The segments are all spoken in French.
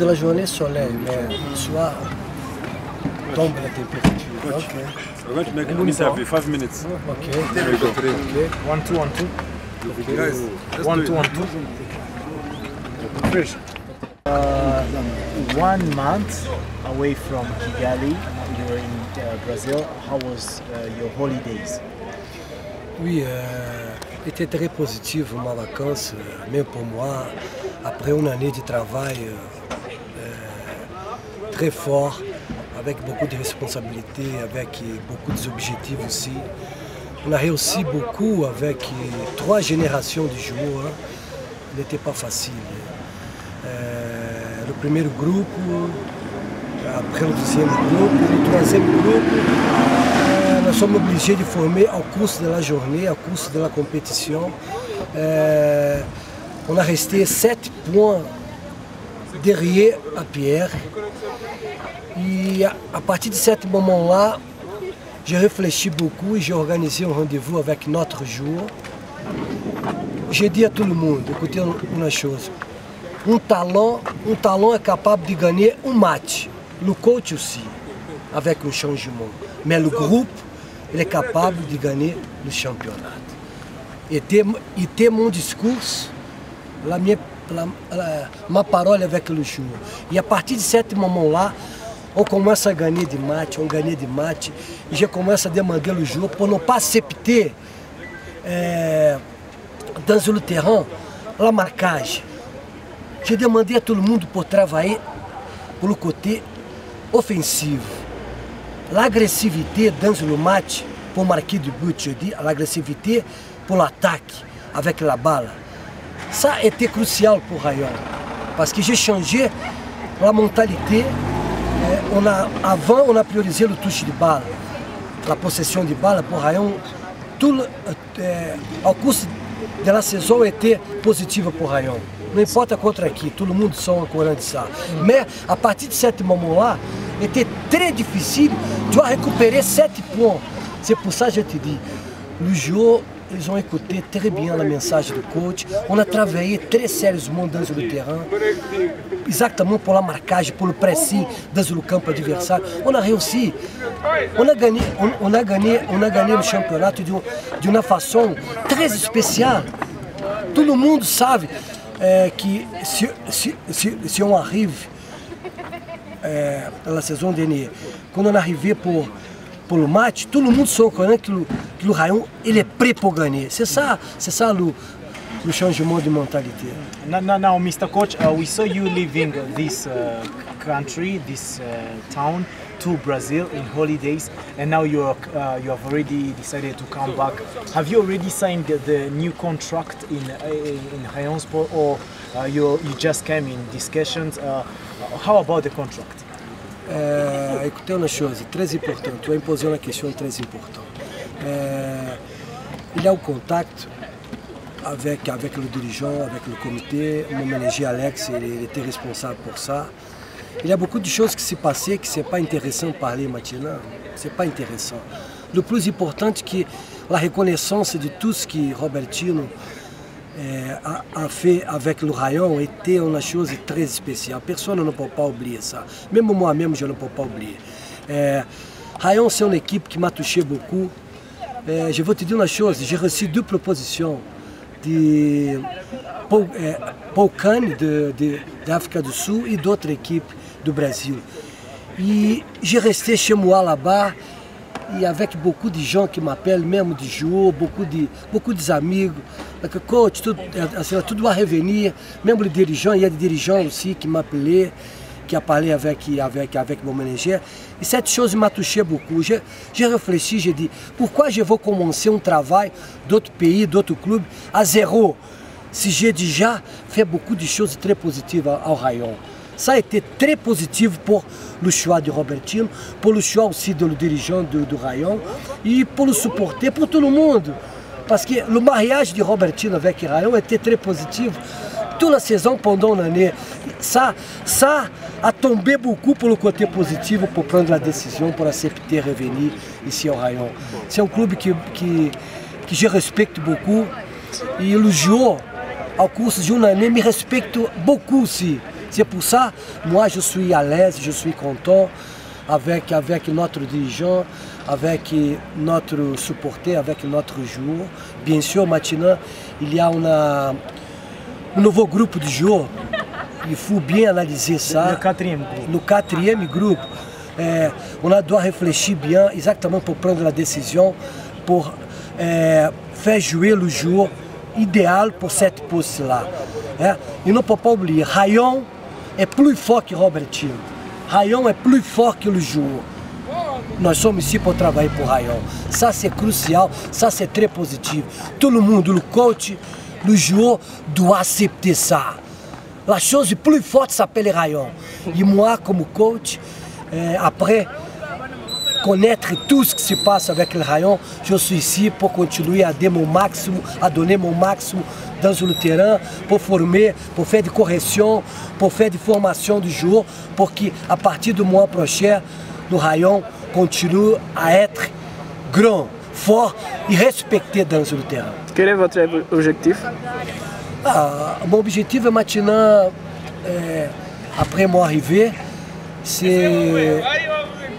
de la journée, soleil, mais le soir, tombe la température. Okay. We're going to make a survey, 5 minutes. Ok. There we go. Ok. 1, 2, 1, 2. Guys, let's 1, do 2, it. 1, 2. Fresh. 1 month away from Kigali, you're in Brazil. How was your holidays? Oui, était très positif ma vacances, même pour moi, après une année de travail très fort, avec beaucoup de responsabilités, avec beaucoup d'objectifs aussi. On a réussi beaucoup avec 3 générations de joueurs, il n'était pas facile. Le premier groupe, après le deuxième groupe, le troisième groupe, nous sommes obligés de former au cours de la journée, au cours de la compétition. On a resté 7 points derrière à Pierre. Et à partir de ce moment-là, j'ai réfléchi beaucoup et j'ai organisé un rendez-vous avec notre joueur. J'ai dit à tout le monde, écoutez une chose, un talent est capable de gagner un match, le coach aussi, avec un changement. Mais le groupe, il est capable de gagner le championnat. Était mon discours, ma parole avec le joueur. Et à partir de ce moment-là, on commence à gagner des matchs, et je commence à demander le joueur pour ne pas accepter dans le terrain la marquage. J'ai demandé à tout le monde pour travailler pour le côté offensif. L'agressivité dans le match pour marquer du but, je dis, l'agressivité pour l'attaque avec la balle. Ça a été crucial pour Rayon, parce que j'ai changé la mentalité. Avant, on a priorisé le touche de balle, la possession de balle pour Rayon. Au cours de la saison était positive pour Rayon. Não importa contra qui, tout le monde sont au courant de ça. Mais à partir de ce moment-là, était très difficile de récupérer 7 points. C'est pour ça que je te dis, le jour, ils ont écouté très bien la message du coach. On a travaillé très sérieusement dans le terrain, exactement pour la marquage, pour le pressing dans le camp adversaire. On a réussi. On a gagné le championnat d'une façon très spéciale. Tout le monde sait que si on arrive la saison dernière, quand on est arrivé pour le match, tout le monde sait que le Rayon il est prêt pour gagner. C'est ça le changement de mentalité. Now, Mr. Coach, we saw you leaving this country, this town, to Brazil in holidays, and now you have already decided to come back. Have you already signed the new contract in Rayon Sport, or you just came in discussions? How about the contract? Écoutez une chose très importante, tu as posé une question très importante. Il y a un contact avec le dirigeant, avec le comité. Mon manager Alex, il était responsable pour ça. Il y a beaucoup de choses qui s'est passées que ce n'est pas intéressant de parler maintenant. Ce n'est pas intéressant. Le plus important c'est que la reconnaissance de tout ce que Robertino a fait avec le Rayon était une chose très spéciale. Personne ne peut pas oublier ça. Même moi-même, je ne peux pas oublier. Rayon, c'est une équipe qui m'a touché beaucoup. Je vais te dire une chose, j'ai reçu 2 propositions de Paul Kahn d'Afrique du Sud et d'autres équipes du Brésil. Et j'ai resté chez moi là-bas et avec beaucoup de gens qui m'appellent, même des joueurs, beaucoup d'amis. Coach, tu dois revenir, même les dirigeants, il y a des dirigeants aussi qui m'appelaient, qui a parlé avec mon manager. Et cette chose m'a touché beaucoup. J'ai réfléchi, j'ai dit, pourquoi je vais commencer un travail d'autres pays, d'autres clubs à zéro, si j'ai déjà fait beaucoup de choses très positives au Rayon. Ça a été très positif pour le choix de Robertino, pour le choix aussi du dirigeant du Rayon et pour le supporter, pour tout le monde. Parce que le mariage de Robertino avec Rayon était très positif. Toute la saison, pendant l'année, ça a tombé beaucoup pour le côté positif, pour prendre la décision, pour accepter de revenir ici au Rayon. C'est un club que je respecte beaucoup. Et le jour, au cours d'une année, me respecte beaucoup aussi. C'est pour ça, moi je suis à l'aise, je suis content avec notre dirigeant, avec notre supporter, avec notre joueur. Bien sûr, maintenant, il y a un nouveau groupe de joueurs. Il faut bien analyser ça. Le quatrième groupe. On doit réfléchir bien, exactement pour prendre la décision, pour faire jouer le joueur idéal pour cette poste-là. Il ne faut pas oublier, Rayon est plus fort que Robertinho. Rayon est plus fort que le joueur. Nós sommes ici pour travailler pour Rayon. Ça c'est crucial, ça c'est très positif. Tout le monde, le coach, le joueur doit accepter ça. La chose plus forte s'appelle Rayon. Et moi, comme coach, après connaître tout ce qui se passe avec le Rayon, je suis ici pour continuer à donner mon maximum dans le terrain, pour former, pour faire des corrections, pour faire des formations du jour, pour qu'à partir du mois prochain, le Rayon continue à être grand, fort et respecté dans le terrain. Quel est votre objectif? Mon objectif maintenant, après mon arrivée, c'est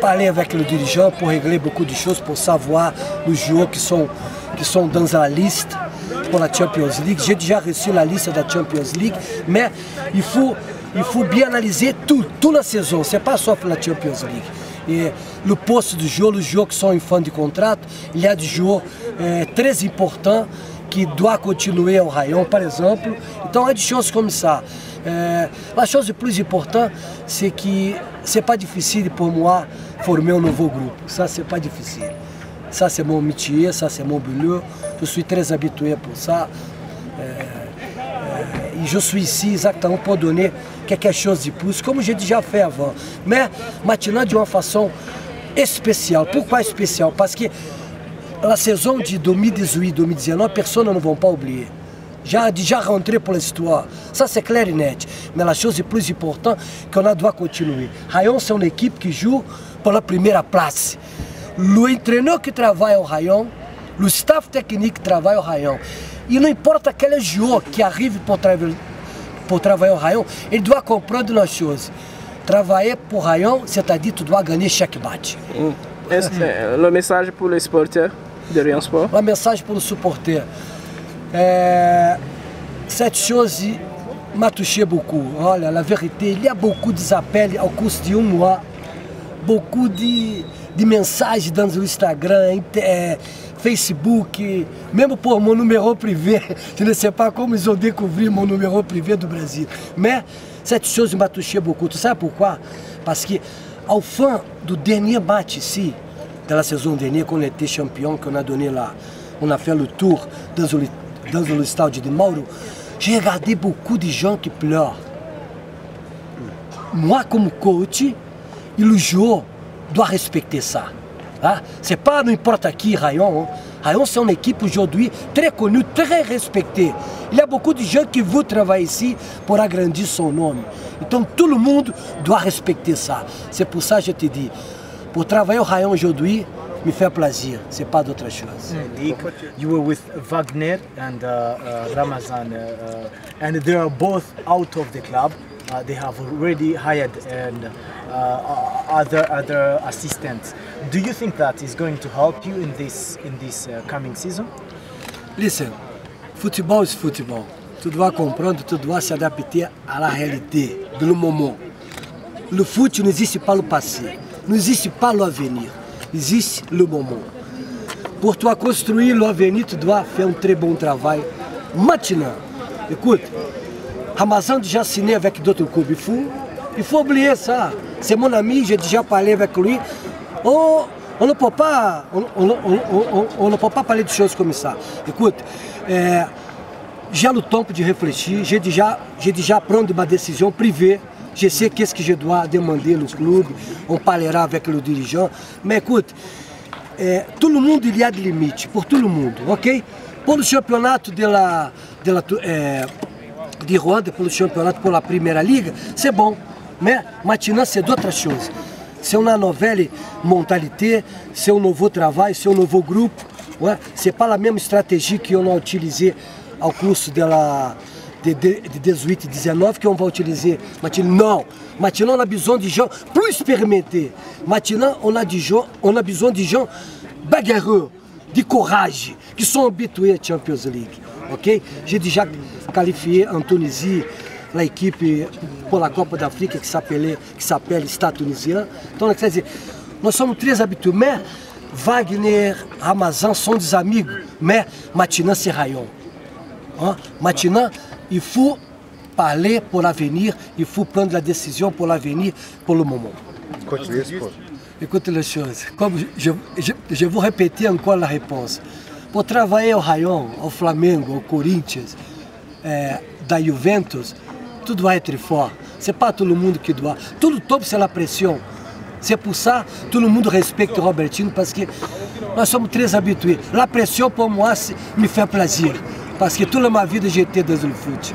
parler avec le dirigeant pour régler beaucoup de choses, pour savoir les joueurs qui sont dans la liste pour la Champions League. J'ai déjà reçu la liste de la Champions League, mais il faut bien analyser toute la saison, c'est pas só la Champions League. Et le poste du joueur, les joueurs qui sont en fin de contrat, il y a des joueurs très importants qui doivent continuer au Rayon, par exemple. Donc, il y a des choses comme ça. La chose la plus importante, c'est que c'est pas difficile pour moi former un nouveau groupe. Ça, c'est pas difficile. Ça, c'est mon métier, ça, c'est mon boulot. Je suis très habitué pour ça. Et je suis ici exactement pour donner quelque chose de plus, comme j'ai déjà fait avant. Mais maintenant, de une façon spéciale. Pourquoi spéciale? Parce que la saison de 2018-2019, personne ne va pas oublier. J'ai déjà rentré pour l'histoire. Ça, c'est clair et net. Mais la chose la plus importante, qu'on doit continuer. Rayon, c'est une équipe qui joue pour la première place. L'entraîneur qui travaille au Rayon, le staff technique qui travaille au Rayon, e não importa quel joueur qui arrive pour travailler au Rayon, il doit comprendre une chose. Travailler pour Rayon, c'est-à-dire que tu dois gagner chaque match. Le message pour les supporters de Rayon Sport? Le message pour les supporters. Cette chose m'a touché beaucoup. Olha, la vérité, il y a beaucoup d'appels au cours de un mois, beaucoup de mensagens dans l'Instagram, Facebook, même pour mon numéro privé. Je ne sais pas comment ils ont découvert mon numéro privé du Brasil. Mais cette chose m'a touché beaucoup. Tu sais pourquoi? Parce qu'au fin du dernier match ici, de la saison dernière, qu'on était champion, qu'on a donné là, on a fait le tour dans le stade de Mauro, j'ai regardé beaucoup de gens qui pleurent. Moi, comme coach, et le joueur doit respecter ça. Hein? C'est pas n'importe qui Rayon. Hein? Rayon, c'est une équipe aujourd'hui très connue, très respectée. Il y a beaucoup de gens qui veulent travailler ici pour agrandir son nom. Donc tout le monde doit respecter ça. C'est pour ça que je te dis, pour travailler au Rayon aujourd'hui, me fait plaisir, c'est pas d'autre chose. You were with Wagner and Ramazan, and they are both out of the club. They have already hired and other assistants. Do you think that is going to help you in this coming season? Listen, football is football. Tu dois comprendre, tu dois s'adapter à la réalité do moment. Le foot n'existe pas le passé, n'existe pas l'avenir, existe le moment. Pour toi construire l'avenir, tu dois faire un très bon travail maintenant. Écoute, Ramazan déjà signé avec d'autres clubs. Il faut oublier ça. C'est mon ami, j'ai déjà parlé avec lui. On ne peut pas parler de choses comme ça. Écoute, j'ai le temps de réfléchir, j'ai déjà pris ma décision privée. Je sais qu'est-ce que je dois demander au club, on parlera avec le dirigeant. Mais écoute, tout le monde, il y a des limites, pour tout le monde, ok? Pour le championnat de Rwanda, pour le championnat, pour la Première Ligue, c'est bon. Mais maintenant, c'est d'autres choses. C'est une nouvelle mentalité, c'est un nouveau travail, c'est un nouveau groupe. Ouais? Ce n'est pas la même stratégie qu'on a utilisée au cours de de 18, 19 qu'on va utiliser maintenant. Non, maintenant on a besoin de gens plus expérimentés. Maintenant on a besoin de gens bagarreux, de courage, qui sont habitués à Champions League. Ok? J'ai déjà qualifié en Tunisie l'équipe pour la Copa d'Afrique qui s'appelle Stade Tunisien. Donc, quer dizer, nós somos très habitués, mais Wagner, Ramazan sont des amigos, mais maintenant c'est Rayon. Hein? Maintenant, il faut parler pour l'avenir, il faut prendre la décision pour l'avenir, pour le moment. Écoutez les choses, comme je vous répéter encore la réponse. Pour travailler au Rayon, ao Flamengo, ao Corinthians, da Juventus, tudo vai être fort. C'est pas tout le monde qui doit. Tout le top, c'est la pression. C'est pour ça que tout le monde respecte Robertinho, parce que nós somos très habitués. La pression, pour moi, me fait plaisir. Parce que toute ma vie, j'étais dans le foot.